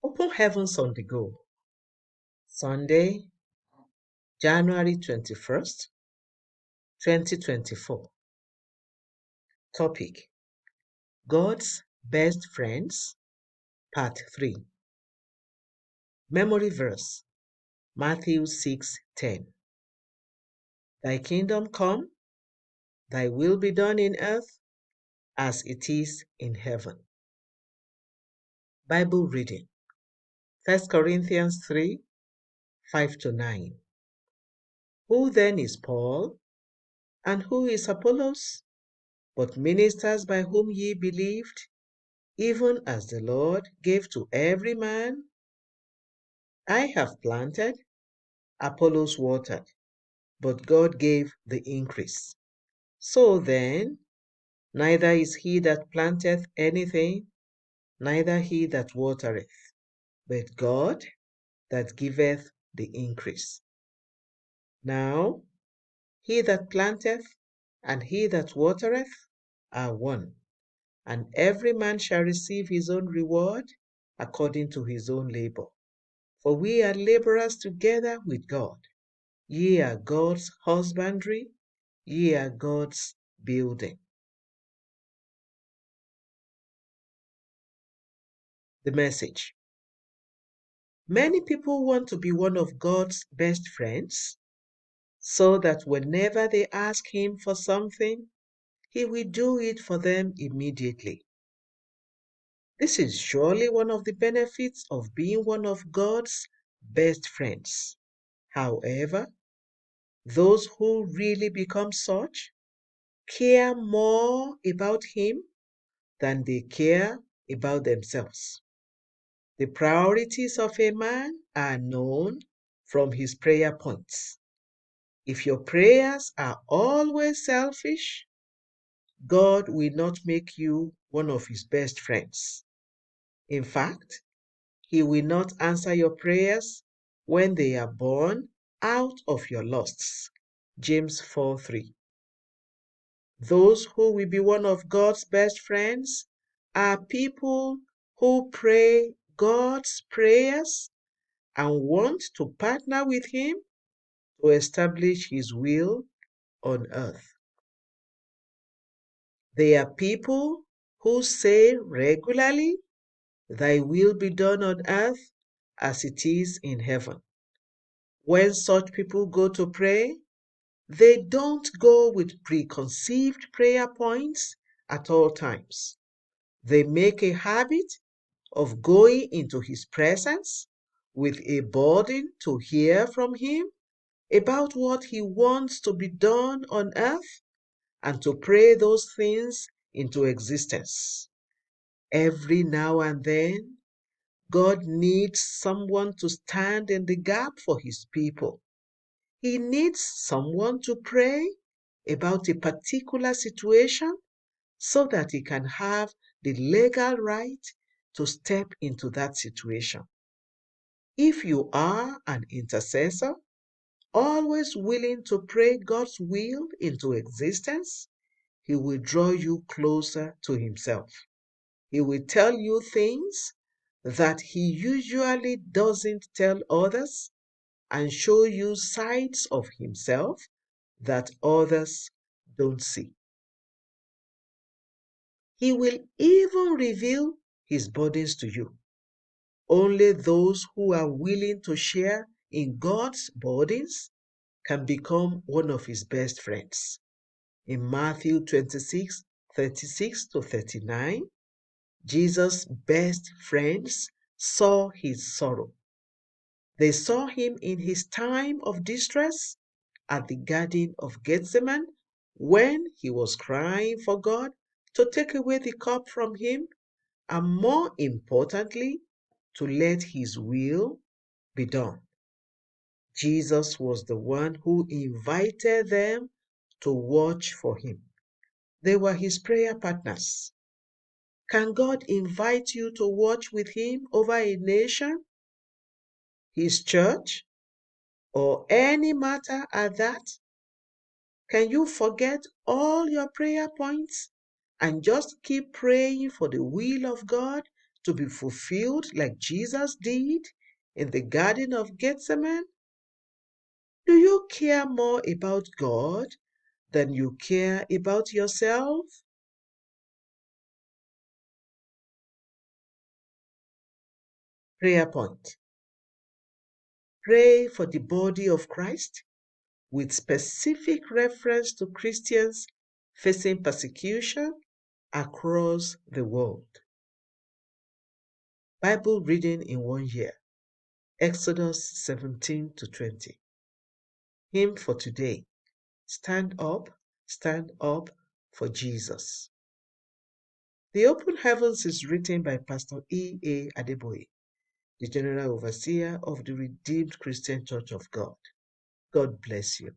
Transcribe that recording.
Open Heavens on the Go. Sunday, January 21st, 2024. Topic: God's Best Friends, Part 3. Memory verse: Matthew 6:10. Thy kingdom come, thy will be done in earth as it is in heaven. Bible reading: 1 Corinthians 3:5-9. Who then is Paul, and who is Apollos, but ministers by whom ye believed, even as the Lord gave to every man? I have planted, Apollos watered, but God gave the increase. So then, neither is he that planteth anything, neither he that watereth, but God that giveth the increase. Now, he that planteth and he that watereth are one, and every man shall receive his own reward according to his own labor. For we are laborers together with God. Ye are God's husbandry, ye are God's building. The message: many people want to be one of God's best friends, so that whenever they ask Him for something, He will do it for them immediately. This is surely one of the benefits of being one of God's best friends. However, those who really become such care more about Him than they care about themselves. The priorities of a man are known from his prayer points. If your prayers are always selfish, God will not make you one of his best friends. In fact, he will not answer your prayers when they are born out of your lusts. James 4:3. Those who will be one of God's best friends are people who pray God's prayers and want to partner with Him to establish His will on earth. They are people who say regularly, Thy will be done on earth as it is in heaven. When such people go to pray, they don't go with preconceived prayer points at all times. They make a habit of going into His presence with a burden to hear from Him about what He wants to be done on earth and to pray those things into existence. Every now and then, God needs someone to stand in the gap for His people. He needs someone to pray about a particular situation so that He can have the legal right to step into that situation. If you are an intercessor, always willing to pray God's will into existence, He will draw you closer to Himself. He will tell you things that He usually doesn't tell others and show you sides of Himself that others don't see. He will even reveal His burdens to you. Only those who are willing to share in God's burdens can become one of His best friends. In Matthew 26:36-39, Jesus' best friends saw His sorrow. They saw Him in His time of distress at the Garden of Gethsemane when He was crying for God to take away the cup from Him and, more importantly, to let His will be done. Jesus was the one who invited them to watch for Him. They were His prayer partners. Can God invite you to watch with Him over a nation, His church, or any matter at that? Can you forget all your prayer points and just keep praying for the will of God to be fulfilled like Jesus did in the Garden of Gethsemane? Do you care more about God than you care about yourself? Prayer point. Pray for the body of Christ with specific reference to Christians facing persecution across the world. Bible reading in 1 year. Exodus 17 to 20. Hymn for today. Stand up for Jesus. The Open Heavens is written by Pastor E. A. Adeboye, the General Overseer of the Redeemed Christian Church of God. God bless you.